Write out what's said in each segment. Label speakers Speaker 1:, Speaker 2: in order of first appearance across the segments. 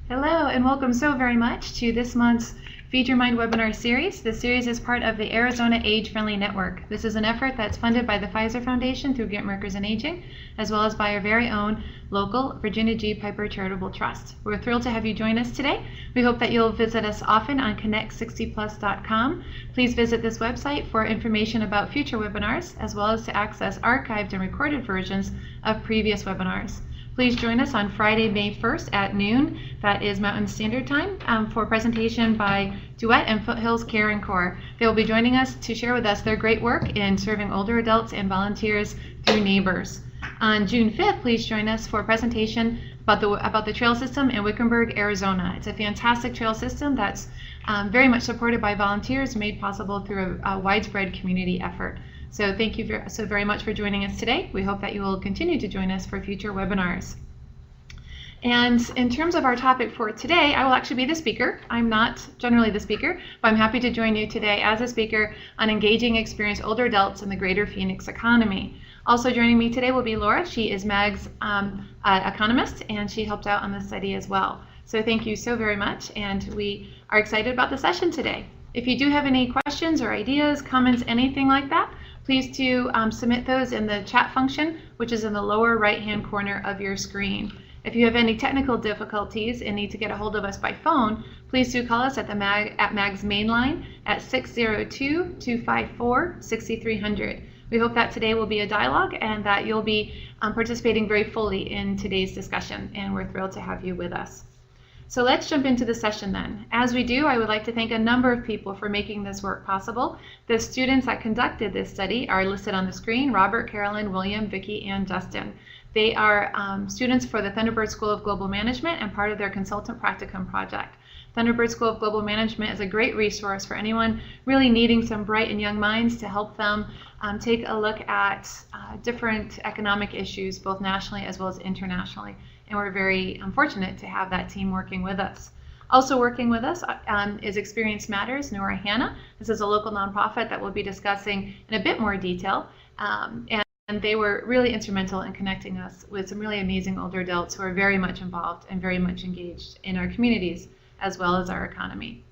Speaker 1: Hello and welcome so very much to this month's Feed Your Mind webinar series. This series is part of the Arizona Age-Friendly Network. This is an effort that's funded by the Pfizer Foundation through Grant Workers in Aging, as well as by our very own local Virginia G. Piper Charitable Trust. We're thrilled to have you join us today. We hope that you'll visit us often on connect60plus.com. Please visit this website for information about future webinars, as well as to access archived and recorded versions of previous webinars. Please join us on Friday, May 1st at noon, that is Mountain Standard Time, for a presentation by Duet and Foothills Care and Corps. They will be joining us to share with us their great work in serving older adults and volunteers through neighbors. On June 5th, please join us for a presentation about the trail system in Wickenburg, Arizona. It's a fantastic trail system that's very much supported by volunteers, made possible through a widespread community effort. So thank you so very much for joining us today. We hope that you will continue to join us for future webinars. And in terms of our topic for today, I will actually be the speaker. I'm not generally the speaker, but I'm happy to join you today as a speaker on engaging experienced older adults in the greater Phoenix economy. Also joining me today will be Laura. She is MAG's economist, and she helped out on the study as well. So thank you so very much, and we are excited about the session today. If you do have any questions or ideas, comments, anything like that, please do submit those in the chat function, which is in the lower right-hand corner of your screen. If you have any technical difficulties and need to get a hold of us by phone, please do call us at MAG's main line at 602-254-6300. We hope that today will be a dialogue and that you'll be participating very fully in today's discussion, and we're thrilled to have you with us. So let's jump into the session then. As we do, I would like to thank a number of people for making this work possible. The students that conducted this study are listed on the screen: Robert, Carolyn, William, Vicki, and Justin. They are students for the Thunderbird School of Global Management and part of their consultant practicum project. Thunderbird School of Global Management is a great resource for anyone really needing some bright and young minds to help them take a look at different economic issues, both nationally as well as internationally. And we're very fortunate to have that team working with us. Also working with us is Experience Matters, Nora Hanna. This is a local nonprofit that we'll be discussing in a bit more detail. And they were really instrumental in connecting us with some really amazing older adults who are very much involved and very much engaged in our communities as well as our economy.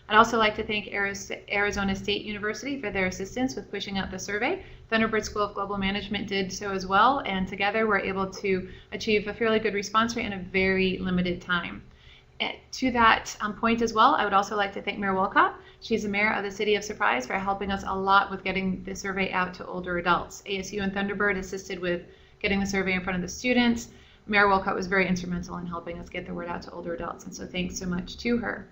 Speaker 1: I'd also like to thank Arizona State University for their assistance with pushing out the survey. Thunderbird School of Global Management did so as well, and together we're able to achieve a fairly good response rate in a very limited time. To that point as well, I would also like to thank Mayor Wolcott. She's the mayor of the city of Surprise, for helping us a lot with getting the survey out to older adults. ASU and Thunderbird assisted with getting the survey in front of the students. Mayor Wolcott was very instrumental in helping us get the word out to older adults, and so thanks so much to her.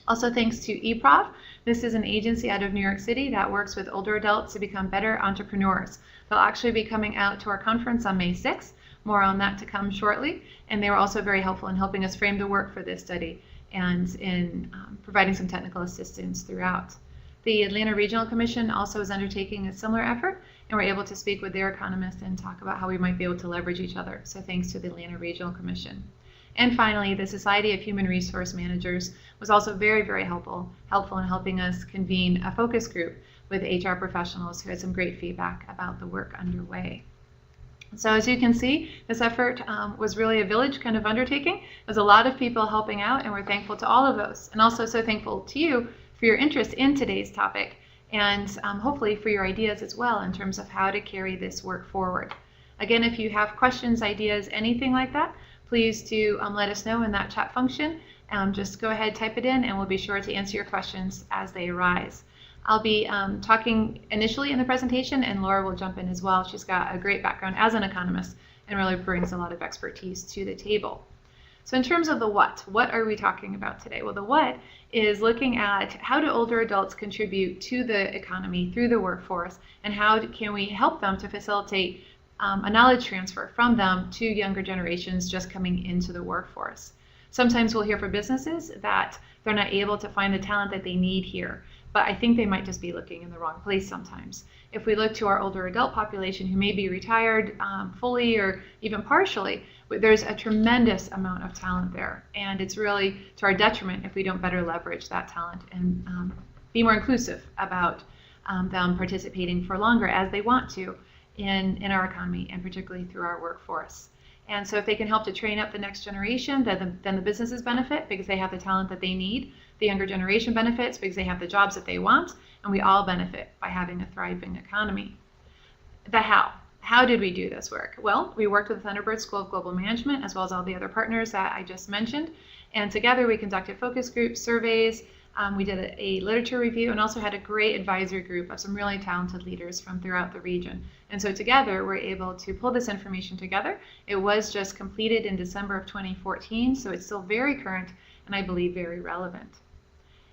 Speaker 1: Also thanks to eProf. This is an agency out of New York City that works with older adults to become better entrepreneurs. They'll actually be coming out to our conference on May 6th. More on that to come shortly. And they were also very helpful in helping us frame the work for this study and in providing some technical assistance throughout. The Atlanta Regional Commission also is undertaking a similar effort, and we're able to speak with their economists and talk about how we might be able to leverage each other. So thanks to the Atlanta Regional Commission. And finally, the Society of Human Resource Managers was also very, very helpful in helping us convene a focus group with HR professionals who had some great feedback about the work underway. So as you can see, this effort was really a village kind of undertaking. There's a lot of people helping out, and we're thankful to all of those. And also so thankful to you for your interest in today's topic, and hopefully for your ideas as well in terms of how to carry this work forward. Again, if you have questions, ideas, anything like that, please do let us know in that chat function. Just go ahead, type it in, and we'll be sure to answer your questions as they arise. I'll be talking initially in the presentation, and Laura will jump in as well. She's got a great background as an economist and really brings a lot of expertise to the table. So in terms of the what are we talking about today? Well, the what is looking at how do older adults contribute to the economy through the workforce, and how can we help them to facilitate a knowledge transfer from them to younger generations just coming into the workforce. Sometimes we'll hear from businesses that they're not able to find the talent that they need here, but I think they might just be looking in the wrong place sometimes. If we look to our older adult population who may be retired fully or even partially, there's a tremendous amount of talent there, and it's really to our detriment if we don't better leverage that talent and be more inclusive about them participating for longer as they want to in our economy, and particularly through our workforce. And so if they can help to train up the next generation, then the businesses benefit because they have the talent that they need. The younger generation benefits because they have the jobs that they want, and we all benefit by having a thriving economy. The how. How did we do this work? Well, we worked with the Thunderbird School of Global Management as well as all the other partners that I just mentioned. And together we conducted focus groups, surveys, we did a literature review, and also had a great advisory group of some really talented leaders from throughout the region. And so together we're able to pull this information together. It was just completed in December of 2014, so it's still very current and I believe very relevant.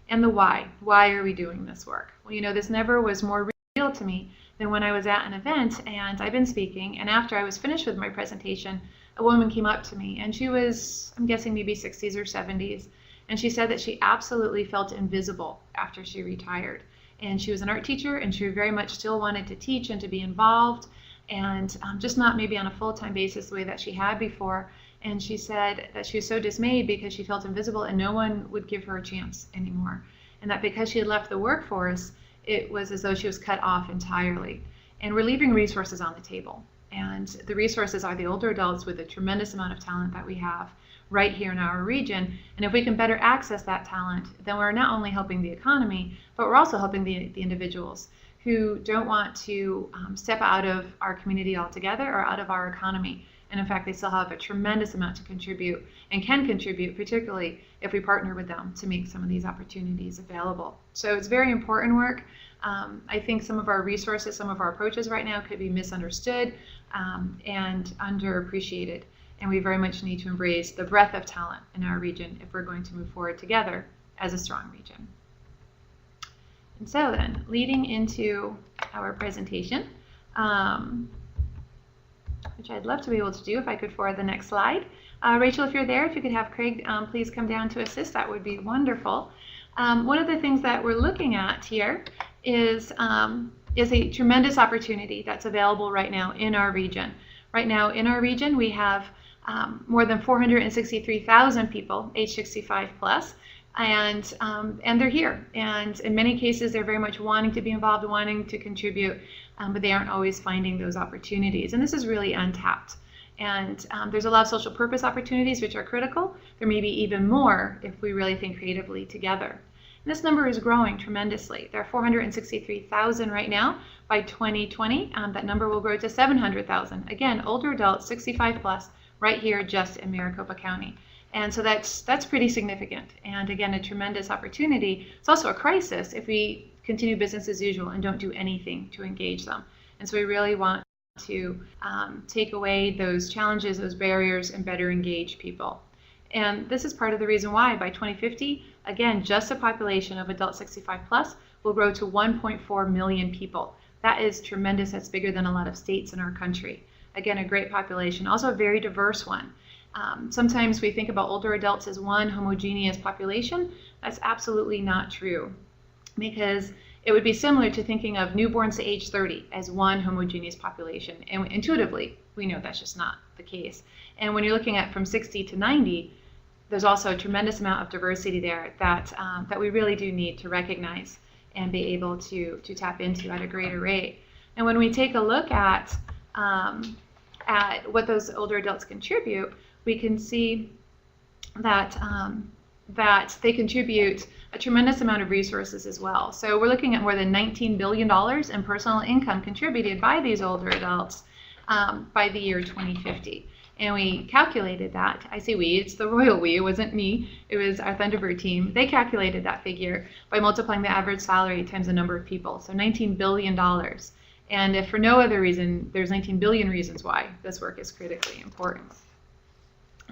Speaker 1: And the why. Why are we doing this work? Well, you know, this never was more real to me than when I was at an event and I've been speaking, and after I was finished with my presentation, a woman came up to me, and she was, I'm guessing, maybe 60s or 70s, and she said that she absolutely felt invisible after she retired. And she was an art teacher, and she very much still wanted to teach and to be involved, and just not maybe on a full-time basis the way that she had before. And she said that she was so dismayed because she felt invisible and no one would give her a chance anymore. And that because she had left the workforce, it was as though she was cut off entirely. And we're leaving resources on the table. And the resources are the older adults with a tremendous amount of talent that we have right here in our region. And if we can better access that talent, then we're not only helping the economy, but we're also helping the individuals who don't want to step out of our community altogether or out of our economy. And in fact, they still have a tremendous amount to contribute and can contribute, particularly if we partner with them to make some of these opportunities available. So it's very important work. I think some of our resources, some of our approaches right now could be misunderstood and underappreciated. And we very much need to embrace the breadth of talent in our region if we're going to move forward together as a strong region. And so then, leading into our presentation, which I'd love to be able to do if I could forward the next slide. Rachel, if you're there, if you could have Craig please come down to assist, that would be wonderful. One of the things that we're looking at here is a tremendous opportunity that's available right now in our region. Right now in our region, we have more than 463,000 people age 65 plus, and they're here. And in many cases, they're very much wanting to be involved, wanting to contribute, but they aren't always finding those opportunities. And this is really untapped. And there's a lot of social purpose opportunities which are critical. There may be even more if we really think creatively together. And this number is growing tremendously. There are 463,000 right now. By 2020, that number will grow to 700,000. Again, older adults, 65 plus, right here just in Maricopa County. And so that's pretty significant. And again, a tremendous opportunity. It's also a crisis if we continue business as usual and don't do anything to engage them. And so we really want to take away those challenges, those barriers, and better engage people. And this is part of the reason why by 2050, again, just the population of adults 65 plus will grow to 1.4 million people. That is tremendous. That's bigger than a lot of states in our country. Again, a great population, also a very diverse one. Sometimes we think about older adults as one homogeneous population. That's absolutely not true, because it would be similar to thinking of newborns to age 30 as one homogeneous population. And intuitively, we know that's just not the case. And when you're looking at from 60 to 90, there's also a tremendous amount of diversity there that we really do need to recognize and be able to tap into at a greater rate. And when we take a look at what those older adults contribute, we can see that that they contribute a tremendous amount of resources as well. So we're looking at more than $19 billion in personal income contributed by these older adults by the year 2050. And we calculated that. I say we, it's the royal we, it wasn't me, it was our Thunderbird team. They calculated that figure by multiplying the average salary times the number of people, so $19 billion. And if for no other reason, there's 19 billion reasons why this work is critically important.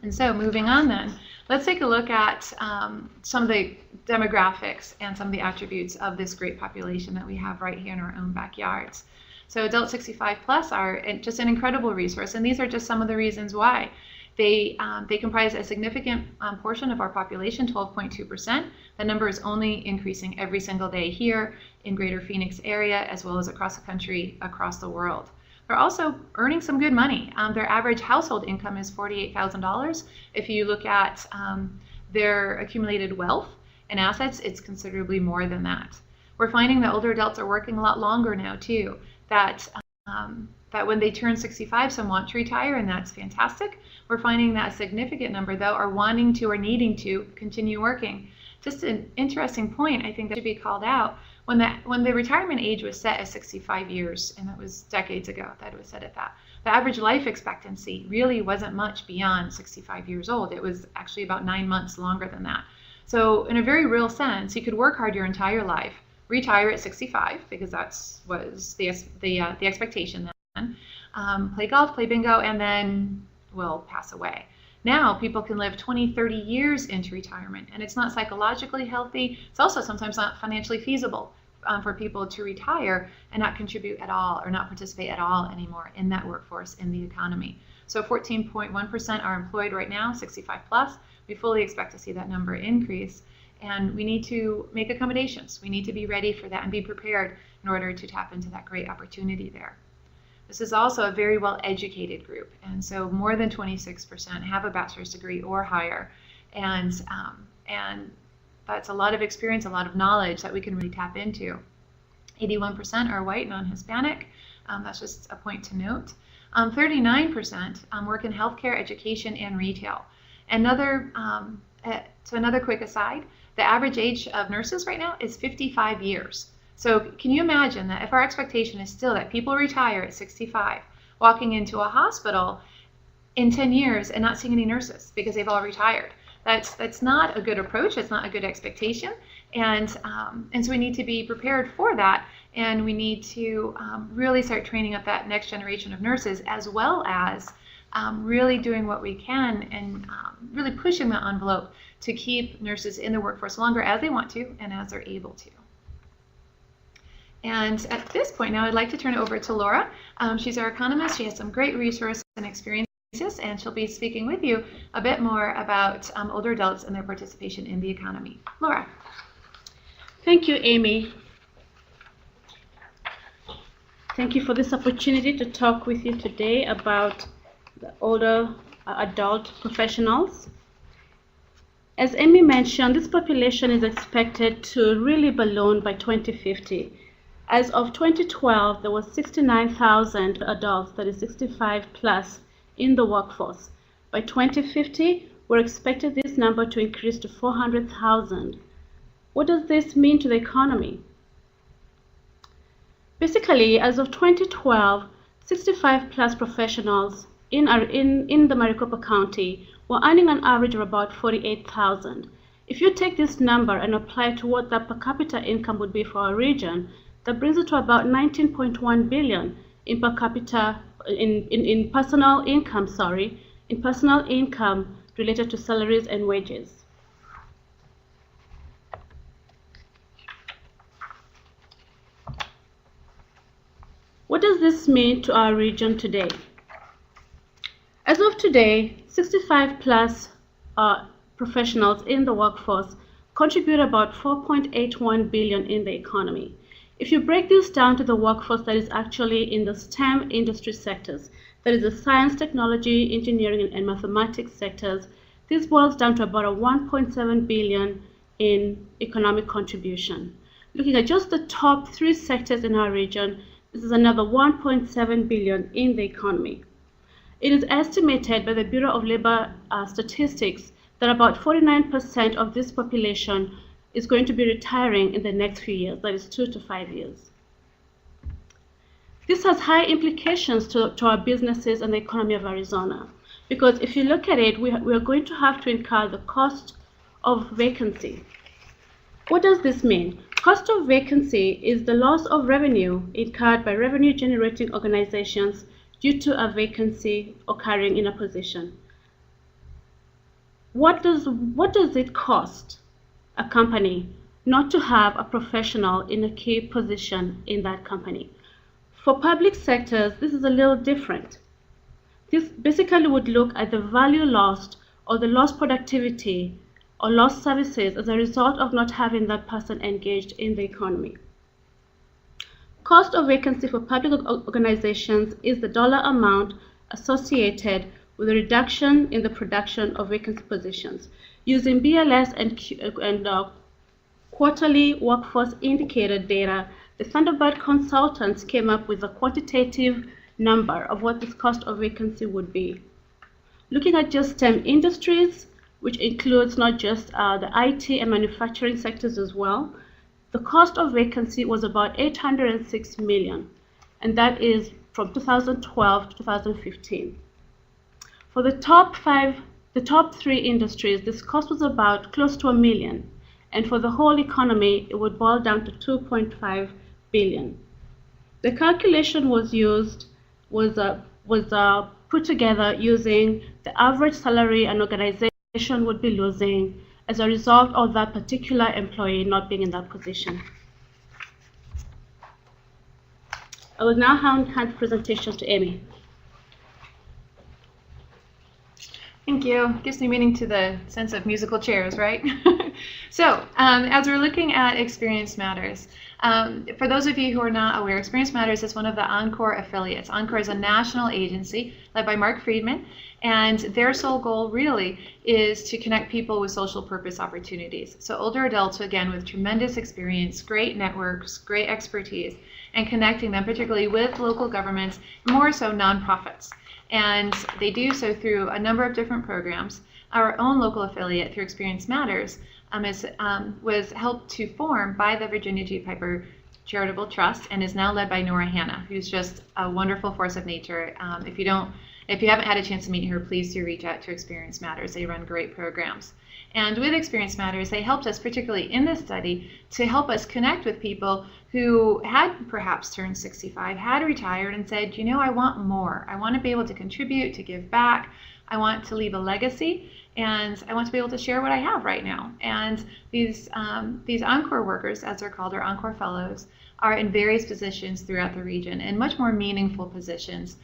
Speaker 1: And so moving on then, let's take a look at some of the demographics and some of the attributes of this great population that we have right here in our own backyards. So adults 65 plus are just an incredible resource, and these are just some of the reasons why. They comprise a significant portion of our population, 12.2%. That number is only increasing every single day here in Greater Phoenix area, as well as across the country, across the world. They're also earning some good money. Their average household income is $48,000. If you look at their accumulated wealth and assets, it's considerably more than that. We're finding that older adults are working a lot longer now too. That that when they turn 65, some want to retire, and that's fantastic. We're finding that a significant number, though, are wanting to or needing to continue working. Just an interesting point, I think that should be called out. When the retirement age was set as 65 years, and that was decades ago that it was set at that, the average life expectancy really wasn't much beyond 65 years old. It was actually about 9 months longer than that. So in a very real sense, you could work hard your entire life, retire at 65, because was the expectation then, play golf, play bingo, and then will pass away. Now people can live 20, 30 years into retirement, and it's not psychologically healthy. It's also sometimes not financially feasible for people to retire and not contribute at all or not participate at all anymore in that workforce, in the economy. So 14.1% are employed right now, 65 plus. We fully expect to see that number increase, and we need to make accommodations. We need to be ready for that and be prepared in order to tap into that great opportunity there. This is also a very well-educated group, and so more than 26% have a bachelor's degree or higher, and that's a lot of experience, a lot of knowledge that we can really tap into. 81% are white, non-Hispanic. That's just a point to note. 39% work in healthcare, education, and retail. Another quick aside, the average age of nurses right now is 55 years. So can you imagine that if our expectation is still that people retire at 65, walking into a hospital in 10 years and not seeing any nurses because they've all retired? That's not a good approach. It's not a good expectation. And so we need to be prepared for that. And we need to really start training up that next generation of nurses, as well as really doing what we can and really pushing the envelope to keep nurses in the workforce longer as they want to and as they're able to. And at this point now, I'd like to turn it over to Laura. She's our economist. She has some great resources and experiences, and she'll be speaking with you a bit more about older adults and their participation in the economy. Laura.
Speaker 2: Thank you, Amy. Thank you for this opportunity to talk with you today about the older adult professionals. As Amy mentioned, this population is expected to really balloon by 2050. As of 2012, there was 69,000 adults, that is 65 plus, in the workforce. By 2050, we're expecting this number to increase to 400,000. What does this mean to the economy? Basically, as of 2012, 65 plus professionals in the Maricopa County were earning an average of about 48,000. If you take this number and apply it to what the per capita income would be for our region, that brings it to about 19.1 billion in per capita in personal income, in personal income related to salaries and wages. What does this mean to our region today? As of today, 65 plus professionals in the workforce contribute about 4.81 billion in the economy. If you break this down to the workforce that is actually in the STEM industry sectors, that is the science, technology, engineering, and mathematics sectors, this boils down to about a 1.7 billion in economic contribution. Looking at just the top 3 sectors in our region, this is another 1.7 billion in the economy. It is estimated by the Bureau of Labor Statistics that about 49% of this population is going to be retiring in the next few years, that is 2 to 5 years. This has high implications to our businesses and the economy of Arizona, because if you look at it, we are going to have to incur the cost of vacancy. What does this mean? Cost of vacancy is the loss of revenue incurred by revenue-generating organizations due to a vacancy occurring in a position. What does it cost a company not to have a professional in a key position in that company? For public sectors, this is a little different. This basically would look at the value lost or the lost productivity or lost services as a result of not having that person engaged in the economy. Cost of vacancy for public organizations is the dollar amount associated with a reduction in the production of vacancy positions. Using BLS and quarterly workforce indicator data, the Thunderbird consultants came up with a quantitative number of what this cost of vacancy would be. Looking at just STEM industries, which includes not just the IT and manufacturing sectors as well, the cost of vacancy was about 806 million, and that is from 2012 to 2015. For the top three industries, this cost was about close to $1 million, and for the whole economy, it would boil down to 2.5 billion. The calculation was put together using the average salary an organization would be losing as a result of that particular employee not being in that position. I will now hand the presentation to Amy.
Speaker 1: Thank you. Gives new meaning to the sense of musical chairs, right? So, as we're looking at Experience Matters, for those of you who are not aware, Experience Matters is one of the Encore affiliates. Encore is a national agency led by Mark Friedman, and their sole goal really is to connect people with social purpose opportunities. So older adults, again, with tremendous experience, great networks, great expertise, and connecting them particularly with local governments, more so nonprofits. And they do so through a number of different programs. Our own local affiliate through Experience Matters was helped to form by the Virginia G. Piper Charitable Trust and is now led by Nora Hanna, who's just a wonderful force of nature. If you haven't had a chance to meet her, please do reach out to Experience Matters. They run great programs. And with Experience Matters, they helped us, particularly in this study, to help us connect with people who had perhaps turned 65, had retired, and said, you know, I want more. I want to be able to contribute, to give back. I want to leave a legacy, and I want to be able to share what I have right now. And these Encore workers, as they're called, or Encore Fellows, are in various positions throughout the region, and much more meaningful positions,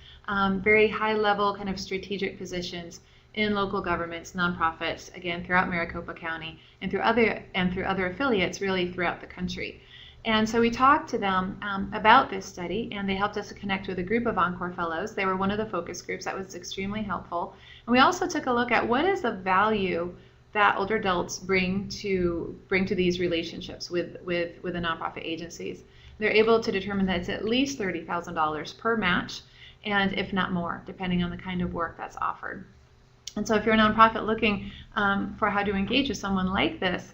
Speaker 1: very high-level kind of strategic positions in local governments, nonprofits, again, throughout Maricopa County, and through other affiliates really throughout the country. And so we talked to them about this study, and they helped us to connect with a group of Encore Fellows. They were one of the focus groups. That was extremely helpful. And we also took a look at what is the value that older adults bring to these relationships with the nonprofit agencies. They're able to determine that it's at least $30,000 per match, and if not more, depending on the kind of work that's offered. And so if you're a nonprofit looking for how to engage with someone like this,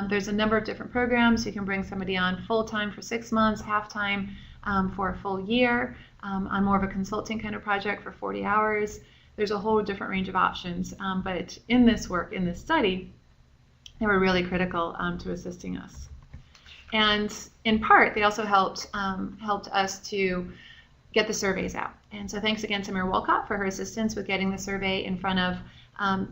Speaker 1: there's a number of different programs. You can bring somebody on full-time for 6 months, half-time for a full year, on more of a consulting kind of project for 40 hours. There's a whole different range of options. But in this work, in this study, they were really critical to assisting us. And in part, they also helped us to get the surveys out. And so thanks again to Mayor Wolcott for her assistance with getting the survey in front of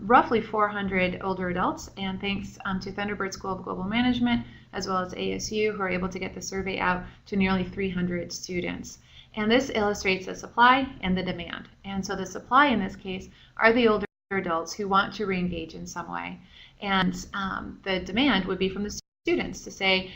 Speaker 1: roughly 400 older adults, and thanks to Thunderbird School of Global Management, as well as ASU, who are able to get the survey out to nearly 300 students. And this illustrates the supply and the demand. And so the supply in this case are the older adults who want to re-engage in some way. And the demand would be from the students to say,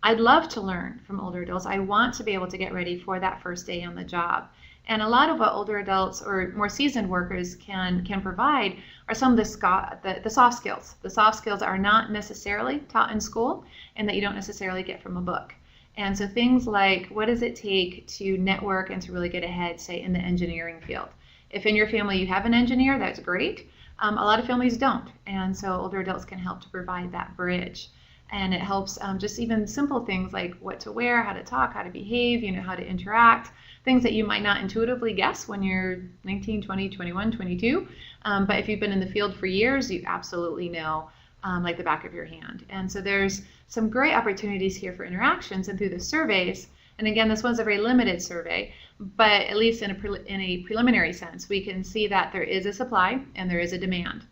Speaker 1: I'd love to learn from older adults. I want to be able to get ready for that first day on the job. And a lot of what older adults or more seasoned workers can provide are some of the soft skills. The soft skills are not necessarily taught in school and that you don't necessarily get from a book. And so things like, what does it take to network and to really get ahead, say, in the engineering field? If in your family you have an engineer, that's great. A lot of families don't. And so older adults can help to provide that bridge. And it helps just even simple things like what to wear, how to talk, how to behave, how to interact, things that you might not intuitively guess when you're 19, 20, 21, 22. But if you've been in the field for years, you absolutely know like the back of your hand. And so there's some great opportunities here for interactions, and through the surveys, and again, this was a very limited survey, but at least in a preliminary sense, we can see that there is a supply and there is a demand.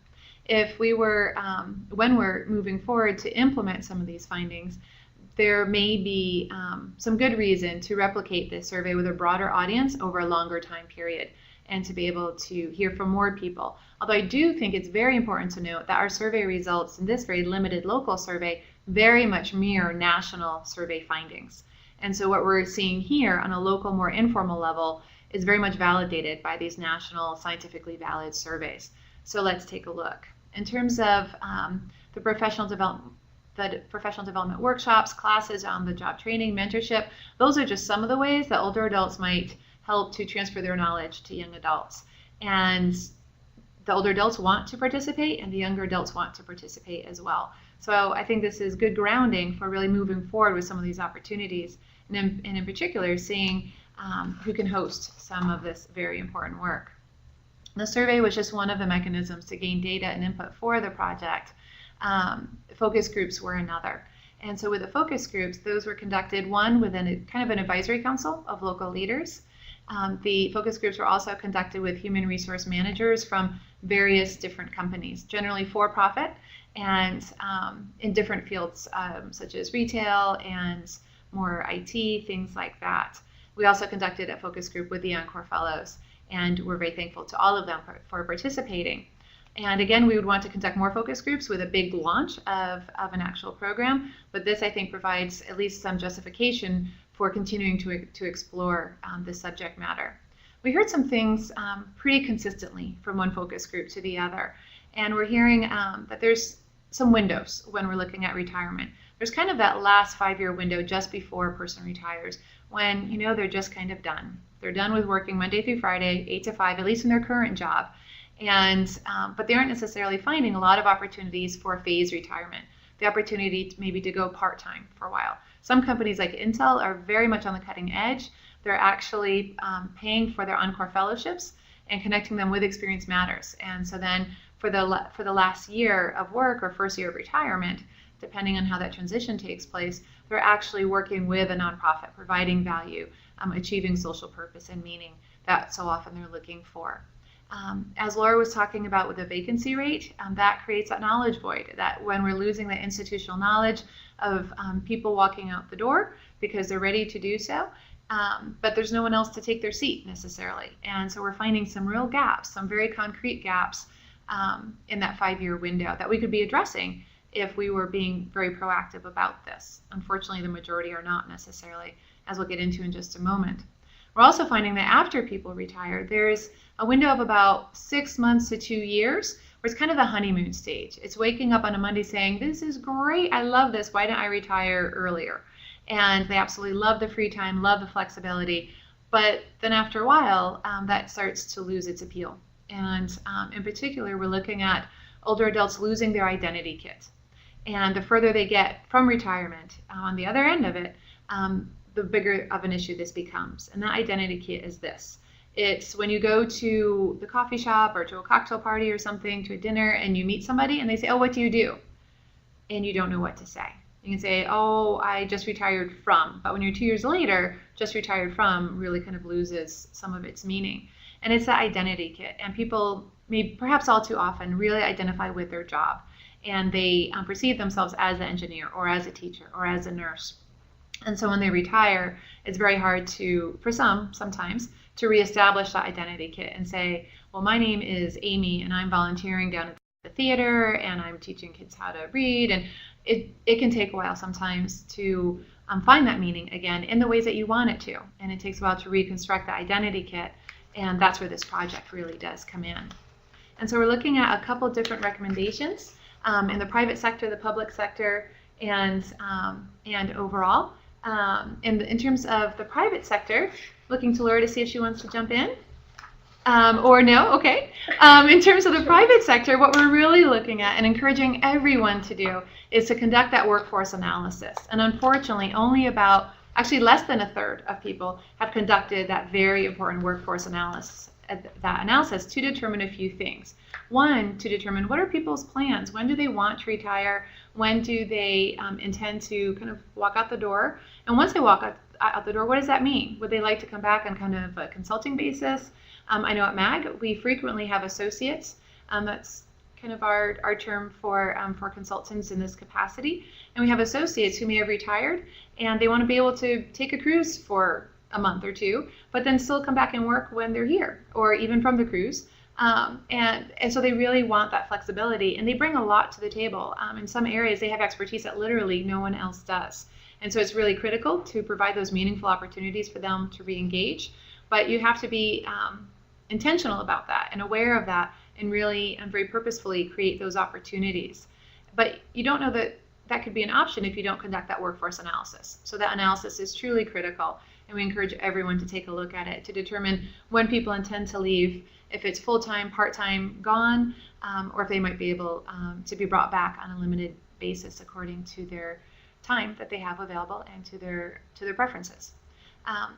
Speaker 1: If we were, when we're moving forward to implement some of these findings, there may be some good reason to replicate this survey with a broader audience over a longer time period and to be able to hear from more people. Although I do think it's very important to note that our survey results in this very limited local survey very much mirror national survey findings. And so what we're seeing here on a local, more informal level is very much validated by these national, scientifically valid surveys. So let's take a look. In terms of the professional development workshops, classes on the job training, mentorship, those are just some of the ways that older adults might help to transfer their knowledge to young adults. And the older adults want to participate, and the younger adults want to participate as well. So I think this is good grounding for really moving forward with some of these opportunities, and in particular, seeing who can host some of this very important work. The survey was just one of the mechanisms to gain data and input for the project. Focus groups were another. And so with the focus groups, those were conducted, one within a kind of an advisory council of local leaders. The focus groups were also conducted with human resource managers from various different companies, generally for-profit, and in different fields such as retail and more IT, things like that. We also conducted a focus group with the Encore Fellows, and we're very thankful to all of them for participating. And again, we would want to conduct more focus groups with a big launch of an actual program, but this, I think, provides at least some justification for continuing to explore this subject matter. We heard some things pretty consistently from one focus group to the other, and we're hearing that there's some windows when we're looking at retirement. There's kind of that last 5-year window just before a person retires when, you know, they're just kind of done. They're done with working Monday through Friday, 8 to 5, at least in their current job. And but they aren't necessarily finding a lot of opportunities for phased retirement. The opportunity maybe to go part-time for a while. Some companies like Intel are very much on the cutting edge. They're actually paying for their Encore fellowships and connecting them with Experience Matters. And so then for the last year of work or first year of retirement, depending on how that transition takes place, they're actually working with a nonprofit, providing value, achieving social purpose and meaning that so often they're looking for. As Laura was talking about with the vacancy rate, that creates that knowledge void, that when we're losing the institutional knowledge of people walking out the door because they're ready to do so, but there's no one else to take their seat necessarily. And so we're finding some real gaps, some very concrete gaps in that 5-year window that we could be addressing if we were being very proactive about this. Unfortunately, the majority are not necessarily, as we'll get into in just a moment. We're also finding that after people retire, there's a window of about 6 months to 2 years where it's kind of the honeymoon stage. It's waking up on a Monday saying, this is great, I love this, why didn't I retire earlier? And they absolutely love the free time, love the flexibility, but then after a while, that starts to lose its appeal. And in particular, we're looking at older adults losing their identity kit. And the further they get from retirement, on the other end of it, the bigger of an issue this becomes. And that identity kit is this. It's when you go to the coffee shop or to a cocktail party or something, to a dinner, and you meet somebody and they say, oh, what do you do? And you don't know what to say. You can say, oh, I just retired from. But when you're 2 years later, just retired from really kind of loses some of its meaning. And it's that identity kit. And people, maybe perhaps all too often, really identify with their job. And they perceive themselves as an engineer or as a teacher or as a nurse. And so when they retire, it's very hard to, for sometimes, to reestablish that identity kit and say, well, my name is Amy and I'm volunteering down at the theater and I'm teaching kids how to read. And it can take a while sometimes to find that meaning again in the ways that you want it to. And it takes a while to reconstruct the identity kit. And that's where this project really does come in. And so we're looking at a couple different recommendations in the private sector, the public sector, and overall. In terms of the private sector, looking to Laura to see if she wants to jump in. Or no, okay. In terms of the private sector, what we're really looking at and encouraging everyone to do is to conduct that workforce analysis. And unfortunately, only about, actually less than a third of people have conducted that very important workforce analysis to determine a few things. One, to determine what are people's plans? When do they want to retire? When do they intend to kind of walk out the door? And once they walk out the door, what does that mean? Would they like to come back on kind of a consulting basis? I know at MAG, we frequently have associates. That's kind of our term for consultants in this capacity. And we have associates who may have retired and they want to be able to take a cruise for a month or two, but then still come back and work when they're here or even from the cruise. And so they really want that flexibility and they bring a lot to the table. In some areas, they have expertise that literally no one else does. And so it's really critical to provide those meaningful opportunities for them to re-engage. But you have to be intentional about that and aware of that and really and very purposefully create those opportunities. But you don't know that that could be an option if you don't conduct that workforce analysis. So that analysis is truly critical. and we encourage everyone to take a look at it to determine when people intend to leave, if it's full-time, part-time, gone, or if they might be able to be brought back on a limited basis according to their time that they have available and to their preferences.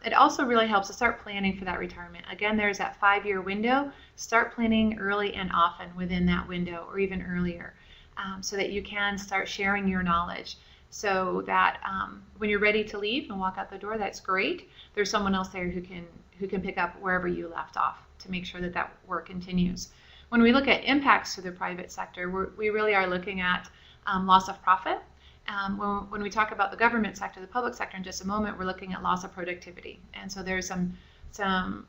Speaker 1: It also really helps to start planning for that retirement. Again, there's that 5-year window. Start planning early and often within that window, or even earlier, so that you can start sharing your knowledge, so that when you're ready to leave and walk out the door, that's great. There's someone else there who can pick up wherever you left off to make sure that that work continues. When we look at impacts to the private sector, we really are looking at loss of profit. When we talk about the government sector, the public sector in just a moment, we're looking at loss of productivity. And so there's some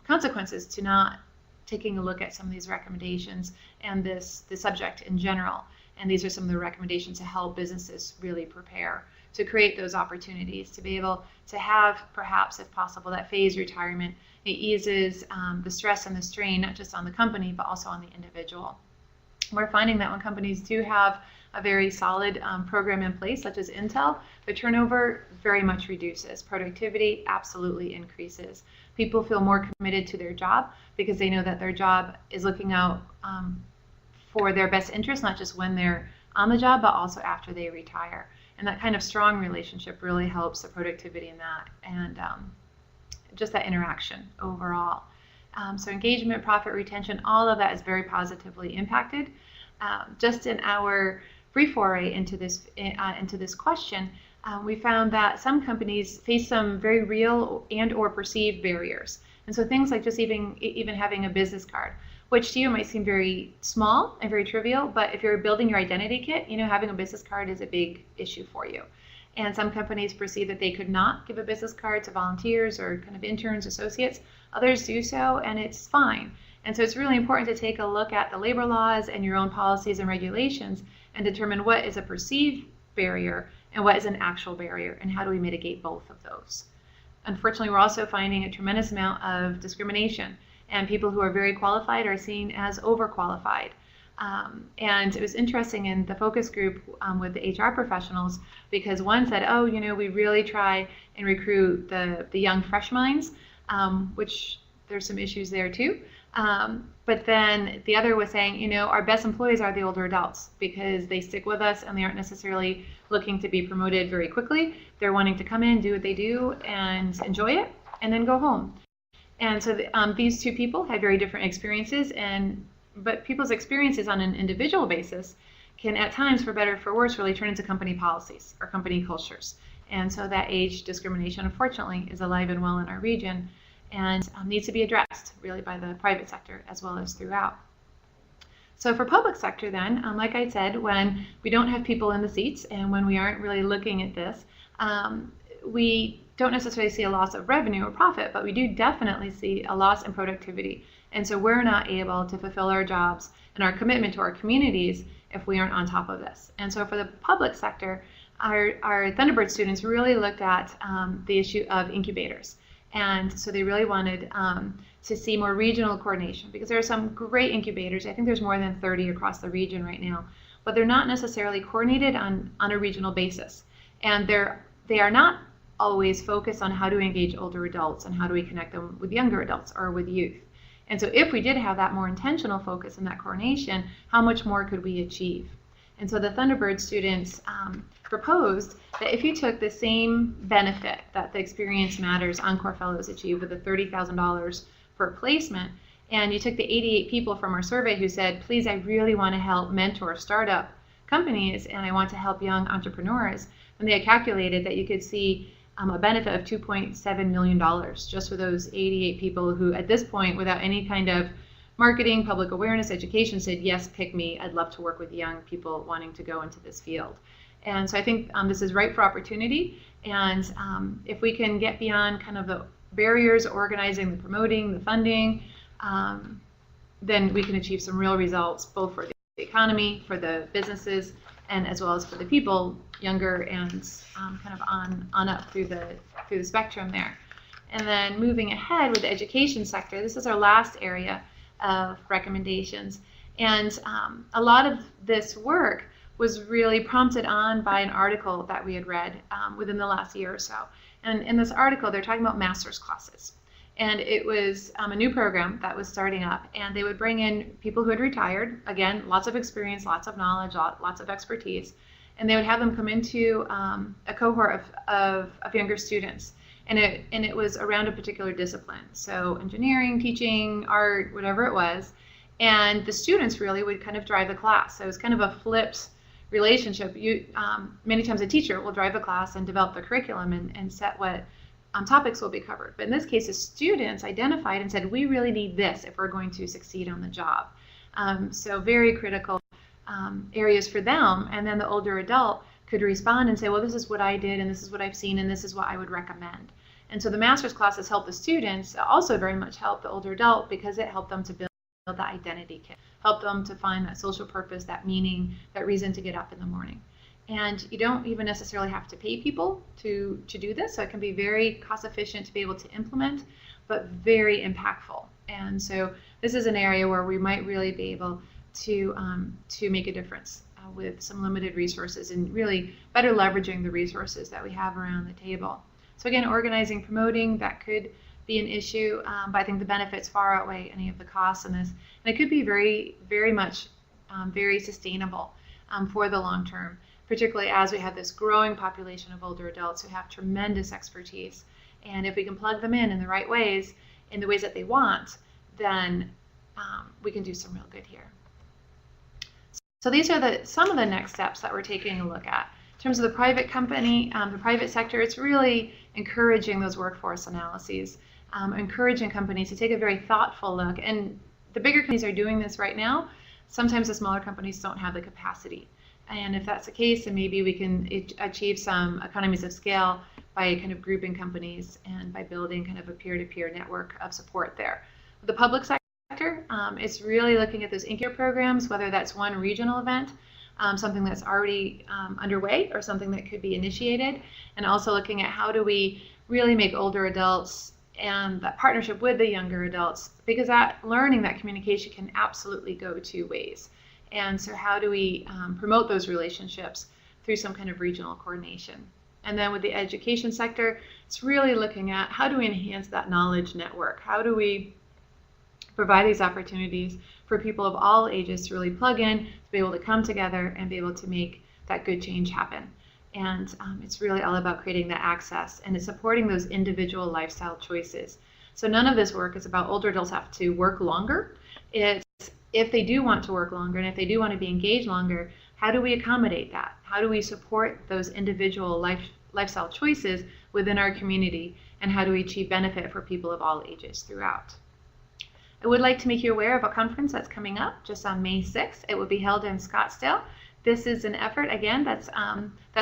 Speaker 1: consequences to not taking a look at some of these recommendations and the subject in general. And these are some of the recommendations to help businesses really prepare to create those opportunities, to be able to have, perhaps, if possible, that phased retirement. It eases the stress and the strain, not just on the company, but also on the individual. We're finding that when companies do have a very solid program in place, such as Intel, the turnover very much reduces. Productivity absolutely increases. People feel more committed to their job because they know that their job is looking out for their best interest, not just when they're on the job, but also after they retire. And that kind of strong relationship really helps the productivity in that, and just that interaction overall. So engagement, profit, retention, all of that is very positively impacted. Just in our brief foray into this question, we found that some companies face some very real and or perceived barriers. And so things like just even having a business card, which to you might seem very small and very trivial, but if you're building your identity kit, having a business card is a big issue for you. And some companies perceive that they could not give a business card to volunteers or kind of interns, associates. Others do so, and it's fine. And so it's really important to take a look at the labor laws and your own policies and regulations and determine what is a perceived barrier and what is an actual barrier, and how do we mitigate both of those. Unfortunately, we're also finding a tremendous amount of discrimination, and people who are very qualified are seen as overqualified. And it was interesting in the focus group with the HR professionals, because one said, oh, we really try and recruit the young fresh minds, which there's some issues there too. But then the other was saying, our best employees are the older adults, because they stick with us and they aren't necessarily looking to be promoted very quickly. They're wanting to come in, do what they do, and enjoy it, and then go home. And so these two people had very different experiences, but people's experiences on an individual basis can at times, for better or for worse, really turn into company policies or company cultures. And so that age discrimination, unfortunately, is alive and well in our region, and needs to be addressed really by the private sector as well as throughout. So for public sector then, like I said, when we don't have people in the seats and when we aren't really looking at this, we don't necessarily see a loss of revenue or profit, but we do definitely see a loss in productivity. And so we're not able to fulfill our jobs and our commitment to our communities if we aren't on top of this. And so for the public sector, our Thunderbird students really looked at the issue of incubators. And so they really wanted to see more regional coordination, because there are some great incubators. I think there's more than 30 across the region right now, but they're not necessarily coordinated on a regional basis. And they are not always focused on how to engage older adults and how do we connect them with younger adults or with youth. And so if we did have that more intentional focus and that coordination, how much more could we achieve? And so the Thunderbird students proposed that if you took the same benefit that the Experience Matters Encore Fellows achieved with the $30,000 per placement, and you took the 88 people from our survey who said, please, I really want to help mentor startup companies and I want to help young entrepreneurs, and they had calculated that you could see a benefit of $2.7 million just for those 88 people who, at this point, without any kind of marketing, public awareness, education, said, yes, pick me. I'd love to work with young people wanting to go into this field. And so I think this is ripe for opportunity. And if we can get beyond kind of the barriers, organizing, the promoting, the funding, then we can achieve some real results, both for the economy, for the businesses, and as well as for the people, younger and kind of on up through the spectrum there. And then moving ahead with the education sector, this is our last area of recommendations. And a lot of this work was really prompted on by an article that we had read within the last year or so. And in this article, they're talking about master's classes. And it was a new program that was starting up, and they would bring in people who had retired, again, lots of experience, lots of knowledge, lots of expertise, and they would have them come into a cohort of younger students. And it was around a particular discipline, so engineering, teaching, art, whatever it was. And the students really would kind of drive the class. So it was kind of a flipped relationship. Many times a teacher will drive the class and develop the curriculum and set what topics will be covered. But in this case, the students identified and said, we really need this if we're going to succeed on the job. So very critical areas for them. And then the older adult could respond and say, well, this is what I did, and this is what I've seen, and this is what I would recommend. And so the master's classes help the students, also very much help the older adult, because it helped them to build the identity kit, help them to find that social purpose, that meaning, that reason to get up in the morning. And you don't even necessarily have to pay people to do this, so it can be very cost efficient to be able to implement, but very impactful. And so this is an area where we might really be able to make a difference with some limited resources, and really better leveraging the resources that we have around the table. So again, organizing, promoting, that could be an issue, but I think the benefits far outweigh any of the costs in this. And it could be very, very much very sustainable for the long term, particularly as we have this growing population of older adults who have tremendous expertise. And if we can plug them in the right ways, in the ways that they want, then we can do some real good here. So these are some of the next steps that we're taking a look at. In terms of the private company, the private sector, it's really encouraging those workforce analyses, encouraging companies to take a very thoughtful look. And the bigger companies are doing this right now. Sometimes the smaller companies don't have the capacity. And if that's the case, then maybe we can achieve some economies of scale by kind of grouping companies and by building kind of a peer-to-peer network of support there. The public sector, it's really looking at those incubator programs, whether that's one regional event, something that's already underway, or something that could be initiated, and also looking at how do we really make older adults and that partnership with the younger adults, because that learning, that communication can absolutely go two ways. And so how do we promote those relationships through some kind of regional coordination? And then with the education sector, it's really looking at how do we enhance that knowledge network? How do we provide these opportunities for people of all ages to really plug in, to be able to come together and be able to make that good change happen? And it's really all about creating that access, and it's supporting those individual lifestyle choices. So none of this work is about older adults have to work longer. It's if they do want to work longer, and if they do want to be engaged longer, how do we accommodate that? How do we support those individual lifestyle choices within our community? And how do we achieve benefit for people of all ages throughout? I would like to make you aware of a conference that's coming up just on May 6th. It will be held in Scottsdale. This is an effort, again, that's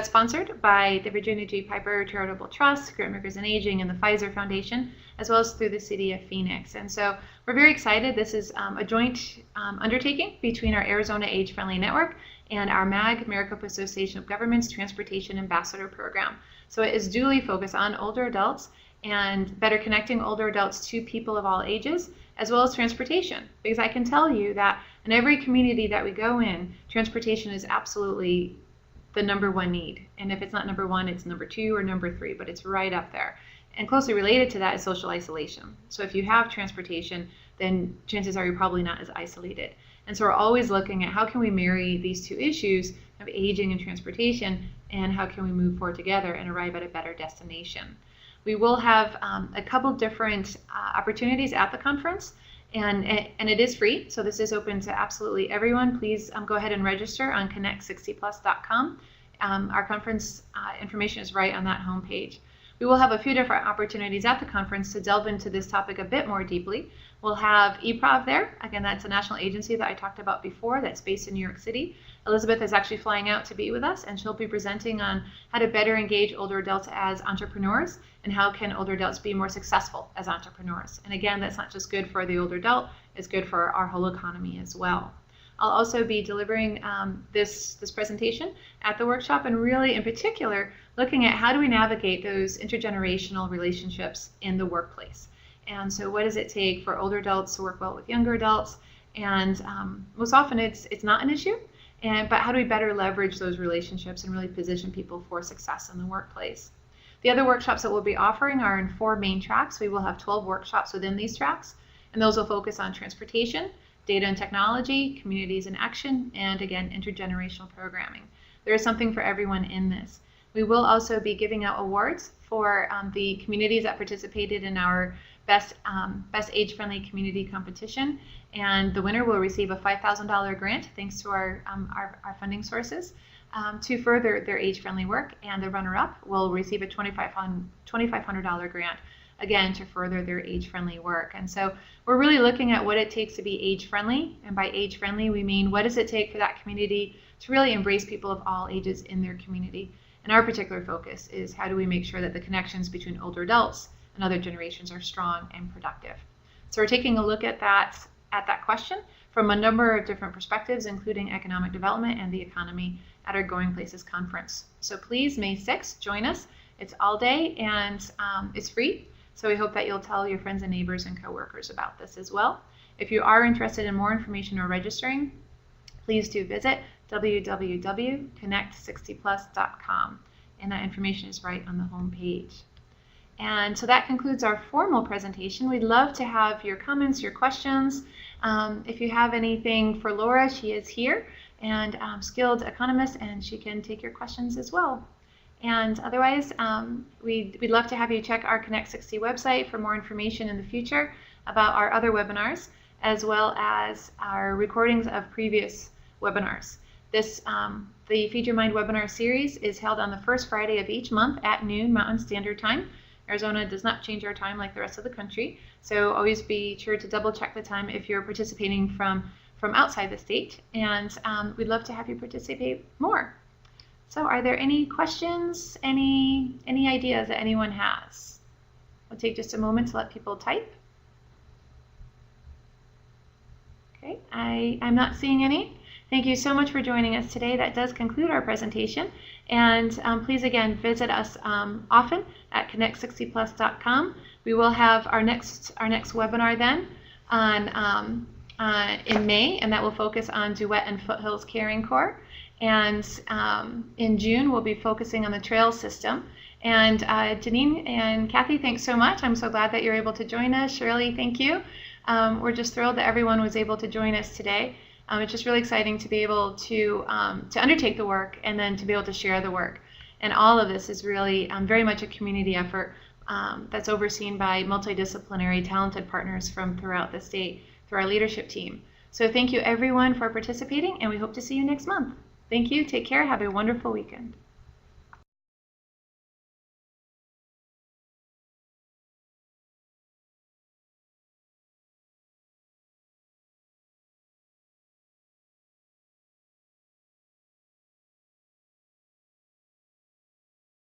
Speaker 1: sponsored by the Virginia G. Piper Charitable Trust, Grantmakers in Aging, and the Pfizer Foundation, as well as through the City of Phoenix. And so we're very excited. This is a joint undertaking between our Arizona Age Friendly Network and our MAG, Maricopa Association of Governments Transportation Ambassador Program. So it is duly focused on older adults and better connecting older adults to people of all ages, as well as transportation, because I can tell you that in every community that we go in, transportation is absolutely the #1 need. And if it's not #1, it's #2 or #3, but it's right up there. And closely related to that is social isolation. So if you have transportation, then chances are you're probably not as isolated. And so we're always looking at how can we marry these two issues of aging and transportation, and how can we move forward together and arrive at a better destination. We will have a couple different opportunities at the conference, and it is free, so this is open to absolutely everyone. Please go ahead and register on connect60plus.com. Our conference information is right on that homepage. We will have a few different opportunities at the conference to delve into this topic a bit more deeply. We'll have EPROV there. Again, that's a national agency that I talked about before that's based in New York City. Elizabeth is actually flying out to be with us, and she'll be presenting on how to better engage older adults as entrepreneurs, and how can older adults be more successful as entrepreneurs. And again, that's not just good for the older adult, it's good for our whole economy as well. I'll also be delivering this presentation at the workshop, and really in particular looking at how do we navigate those intergenerational relationships in the workplace. And so what does it take for older adults to work well with younger adults? And most often it's not an issue, but how do we better leverage those relationships and really position people for success in the workplace? The other workshops that we'll be offering are in 4 main tracks. We will have 12 workshops within these tracks, and those will focus on transportation, data and technology, communities in action, and again, intergenerational programming. There is something for everyone in this. We will also be giving out awards for the communities that participated in our best age-friendly community competition, and the winner will receive a $5,000 grant thanks to our funding sources to further their age-friendly work, and the runner-up will receive a $2,500 grant, again, to further their age-friendly work. And so we're really looking at what it takes to be age-friendly, and by age-friendly we mean what does it take for that community to really embrace people of all ages in their community. And our particular focus is how do we make sure that the connections between older adults and other generations are strong and productive. So we're taking a look at that question from a number of different perspectives, including economic development and the economy, at our Going Places conference. So please, May 6th, join us. It's all day and it's free. So we hope that you'll tell your friends and neighbors and coworkers about this as well. If you are interested in more information or registering, please do visit www.connect60plus.com, and that information is right on the home page. And so that concludes our formal presentation. We'd love to have your comments, your questions. If you have anything for Laura, she is here, and skilled economist, and she can take your questions as well. And otherwise, we'd love to have you check our Connect 60 website for more information in the future about our other webinars, as well as our recordings of previous webinars. This, the Feed Your Mind webinar series is held on the first Friday of each month at noon Mountain Standard Time. Arizona does not change our time like the rest of the country, so always be sure to double check the time if you're participating from outside the state, and we'd love to have you participate more. So are there any questions, any ideas that anyone has? We'll take just a moment to let people type. Okay, I'm not seeing any. Thank you so much for joining us today. That does conclude our presentation. And please again visit us often at connect60plus.com. We will have our next webinar then on in May, and that will focus on Duet and Foothills Caring Corps. And in June we'll be focusing on the trail system. And Janine and Kathy, thanks so much. I'm so glad that you're able to join us. Shirley, thank you. We're just thrilled that everyone was able to join us today. It's just really exciting to be able to undertake the work and then to be able to share the work. And all of this is really very much a community effort that's overseen by multidisciplinary, talented partners from throughout the state through our leadership team. So thank you everyone for participating, and we hope to see you next month. Thank you, take care, have a wonderful weekend.